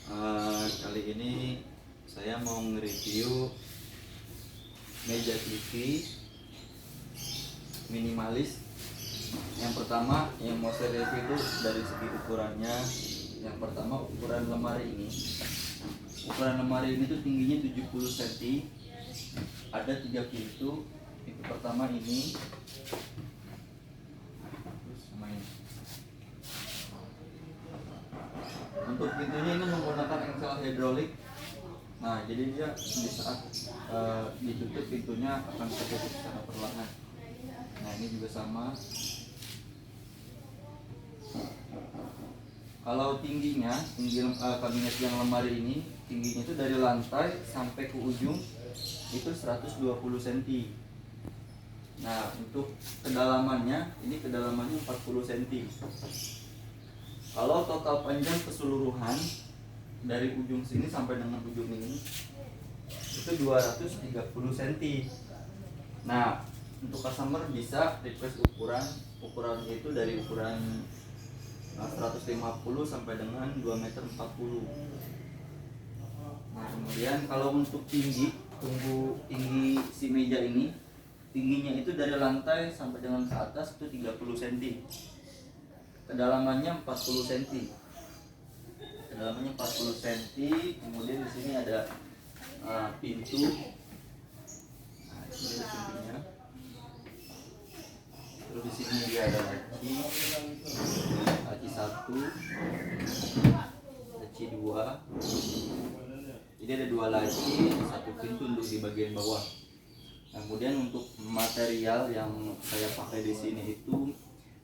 Kali ini saya mau nge-review meja TV minimalis. Yang pertama yang mau saya review itu dari segi ukurannya. Yang pertama ukuran lemari ini. Ukuran lemari ini tuh tingginya 70 cm. Ada 3 pintu. Pintu pertama ini. Terus sama ini. Untuk pintunya ini menggunakan engsel hidrolik. Nah, jadi dia di saat ditutup pintunya akan tertutup secara perlahan. Nah, ini juga sama. Kalau tingginya, kabinet yang lemari ini tingginya itu dari lantai sampai ke ujung itu 120 cm. Nah, untuk kedalamannya, ini kedalamannya 40 cm. Kalau total panjang keseluruhan dari ujung sini sampai dengan ujung ini itu 230 cm. Nah, untuk customer bisa request ukurannya itu dari ukuran 150 sampai dengan 2,40 meter. Nah, kemudian kalau untuk tinggi si meja ini, tingginya itu dari lantai sampai dengan ke atas itu 30 cm. Kedalamannya 40 cm. Kedalamannya 40 cm. Kemudian di sini ada pintu. Nah, ini ada pintunya. Terus di sini dia ada laci 1, laci 2. Jadi ada 2 laci, 1 pintu untuk di bagian bawah. Kemudian untuk material yang saya pakai di sini itu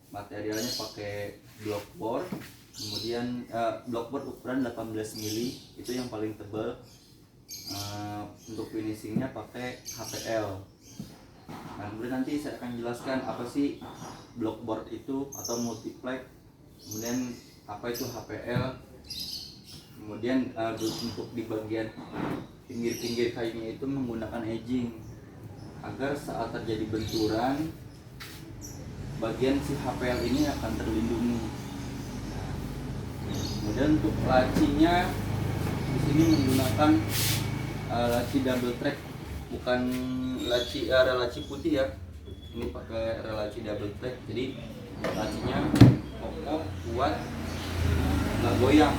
materialnya pakai blockboard. Kemudian blockboard ukuran 18 mili, itu yang paling tebal. Untuk finishingnya pakai HPL. Nah, kemudian nanti saya akan jelaskan apa sih blockboard itu atau multiplex, kemudian apa itu HPL, kemudian untuk di bagian pinggir-pinggir kayunya itu menggunakan edging agar saat terjadi benturan bagian si HPL ini akan terlindungi. Nah, kemudian untuk lacinya di sini menggunakan laci double track, bukan laci putih ya. Ini pakai laci double track, jadi lacinya kokoh, kuat, nggak goyang,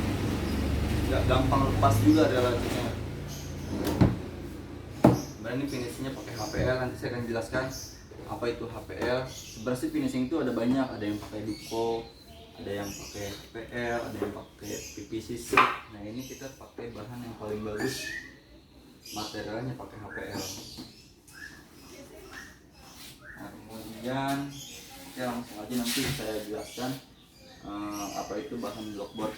nggak gampang lepas juga lacinya. Kemudian ini finishingnya pakai HPL. Nanti saya akan jelaskan apa itu HPL. Sebenarnya finishing itu ada banyak, ada yang pakai Duco, ada yang pakai PL, ada yang pakai PPCC. Nah, ini kita pakai bahan yang paling bagus, materialnya pakai HPL. Nah, kemudian ya langsung aja nanti saya jelaskan apa itu bahan blockboard.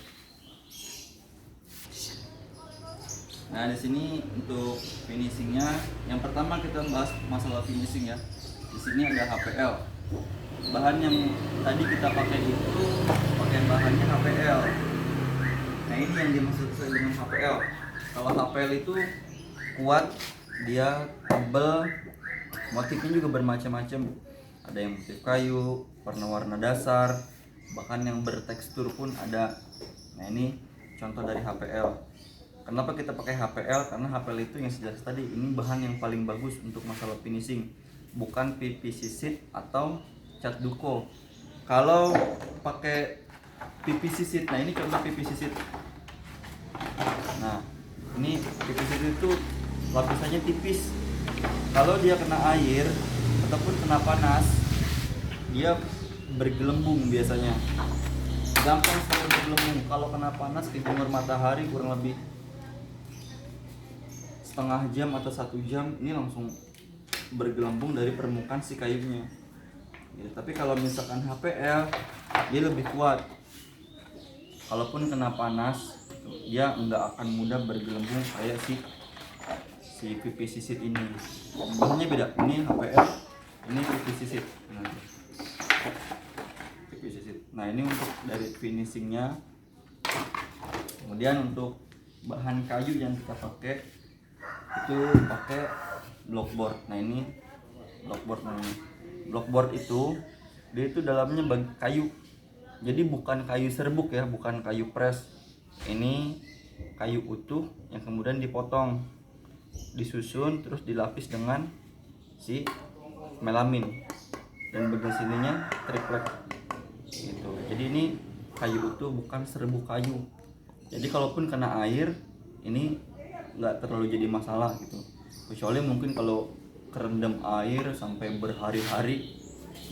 Nah, di sini untuk finishingnya, yang pertama kita bahas masalah finishing ya. Di sini ada HPL. Bahan yang tadi kita pakai itu pakai bahannya HPL. Nah, ini yang dimaksud saya dengan HPL. Kalau HPL itu kuat, dia tebal, motifnya juga bermacam-macam. Ada yang motif kayu, warna-warna dasar, bahkan yang bertekstur pun ada. Nah, ini contoh dari HPL. Kenapa kita pakai HPL? Karena HPL itu yang sejelas tadi, ini bahan yang paling bagus untuk masalah finishing, bukan PVC sheet atau cat Duco. Kalau pakai PVC sheet, nah ini contoh PVC sheet. Nah, ini PVC sheet itu lapisannya tipis. Kalau dia kena air ataupun kena panas, dia bergelembung biasanya. Gampang sekali bergelembung. Kalau kena panas di bawah matahari kurang lebih setengah jam atau 1 jam, ini langsung bergelembung dari permukaan si kayunya. Ya, tapi kalau misalkan HPL, dia lebih kuat. Kalaupun kena panas, dia nggak akan mudah bergelembung kayak si PVC sheet ini. Bahannya beda. Ini HPL, ini PVC sheet. PVC sheet. Nah, ini untuk dari finishingnya. Kemudian untuk bahan kayu yang kita pakai itu pakai blockboard. Nah, ini blockboard namanya. Blockboard itu dia itu dalamnya kayu. Jadi bukan kayu serbuk ya, bukan kayu press. Ini kayu utuh yang kemudian dipotong, disusun, terus dilapis dengan si melamin, dan bagian sininya triplek gitu. Jadi ini kayu utuh, bukan serbuk kayu. Jadi kalaupun kena air ini nggak terlalu jadi masalah gitu, kecuali mungkin kalau kerendam air sampai berhari-hari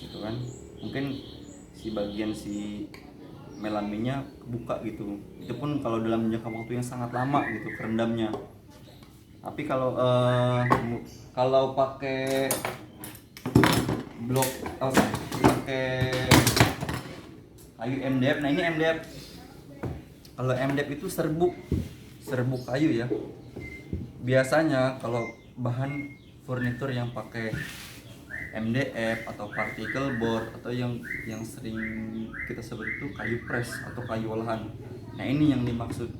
gitu kan, mungkin si bagian si melaminnya kebuka gitu. Itu pun kalau dalam jangka waktu yang sangat lama gitu kerendamnya. Tapi kalau pakai blok pakai kayu MDF, nah ini MDF. Kalau MDF itu serbuk kayu ya. Biasanya kalau bahan furnitur yang pakai MDF atau particle board atau yang sering kita sebut itu kayu press atau kayu olahan. Nah ini yang dimaksud.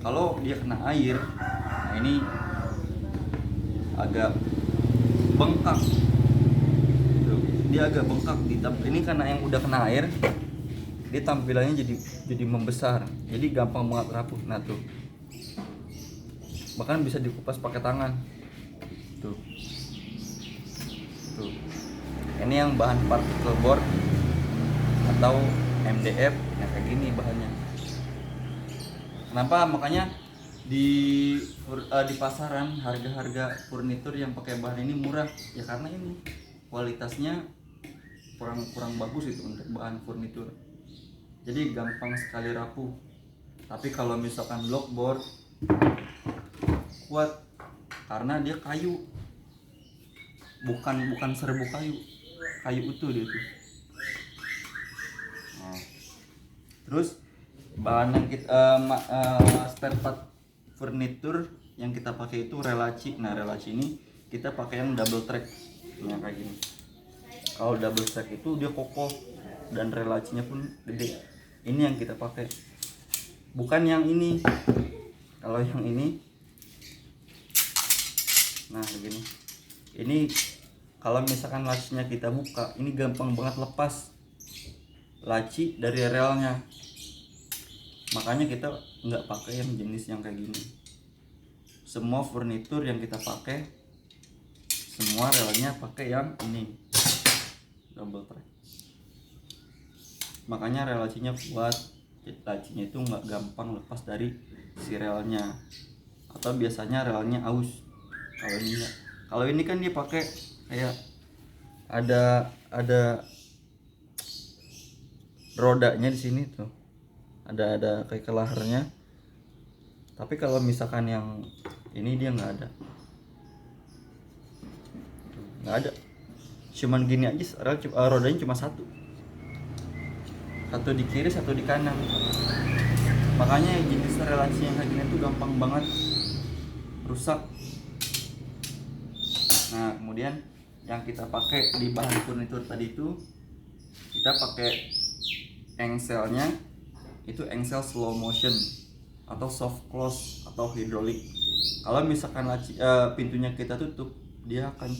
Kalau dia kena air, nah ini agak bengkak. Dia agak bengkak. Ini karena yang udah kena air, dia tampilannya jadi membesar. Jadi gampang banget rapuh. Nah tuh. Bahkan bisa dikupas pakai tangan. Tuh. Ini yang bahan particle board atau MDF, nah kayak gini bahannya. Kenapa? Makanya di pasaran harga furnitur yang pakai bahan ini murah ya, karena ini kualitasnya kurang bagus itu untuk bahan furnitur. Jadi gampang sekali rapuh. Tapi kalau misalkan blockboard kuat karena dia kayu, bukan serbuk kayu utuh dia tuh. Nah, terus bahan yang kita spare part furnitur yang kita pakai itu relaci. Nah relaci ini kita pakai yang double track, yang kayak gini. Kalau double track itu dia kokoh dan relacinya pun gede. Ini yang kita pakai, bukan yang ini. Kalau yang ini, nah begini. Ini kalau misalkan lacinya kita buka, ini gampang banget lepas laci dari relnya. Makanya kita nggak pakai yang jenis yang kayak gini. Semua furnitur yang kita pakai, semua relnya pakai yang ini, double track. Makanya relasinya kuat, lacinya itu nggak gampang lepas dari si relnya. Atau biasanya relnya aus. Kalau ini kan dia pakai kayak ada rodanya di sini tuh, ada kayak kelaharnya. Tapi kalau misalkan yang ini dia nggak ada, cuman gini aja. Rodanya cuma satu di kiri, satu di kanan. Makanya jenis relasi yang kayak gini tuh gampang banget rusak. Nah kemudian yang kita pakai di bahan furnitur tadi itu, kita pakai engselnya itu engsel slow motion atau soft close atau hidrolik. Kalau misalkan pintunya kita tutup, dia akan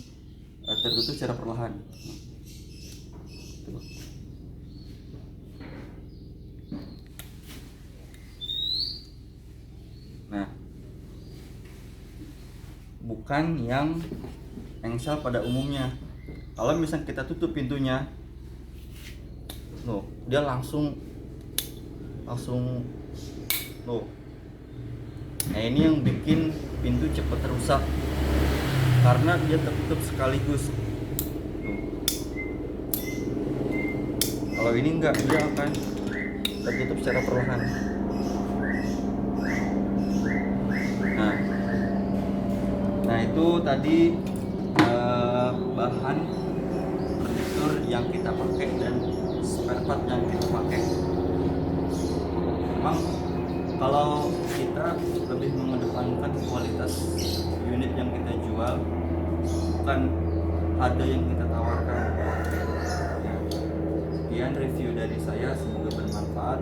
tertutup secara perlahan. Tuh. Nah, bukan yang engsel pada umumnya. Kalau misalnya kita tutup pintunya, dia langsung nah ini yang bikin pintu cepat rusak karena dia tertutup sekaligus. Kalau ini enggak, dia akan tertutup secara perlahan. Nah itu tadi bahan furnitur yang kita pakai dan spare part yang kita pakai. Memang kalau kita lebih mengedepankan kualitas unit yang kita jual, bukan harga yang kita tawarkan. Sekian review dari saya, semoga bermanfaat.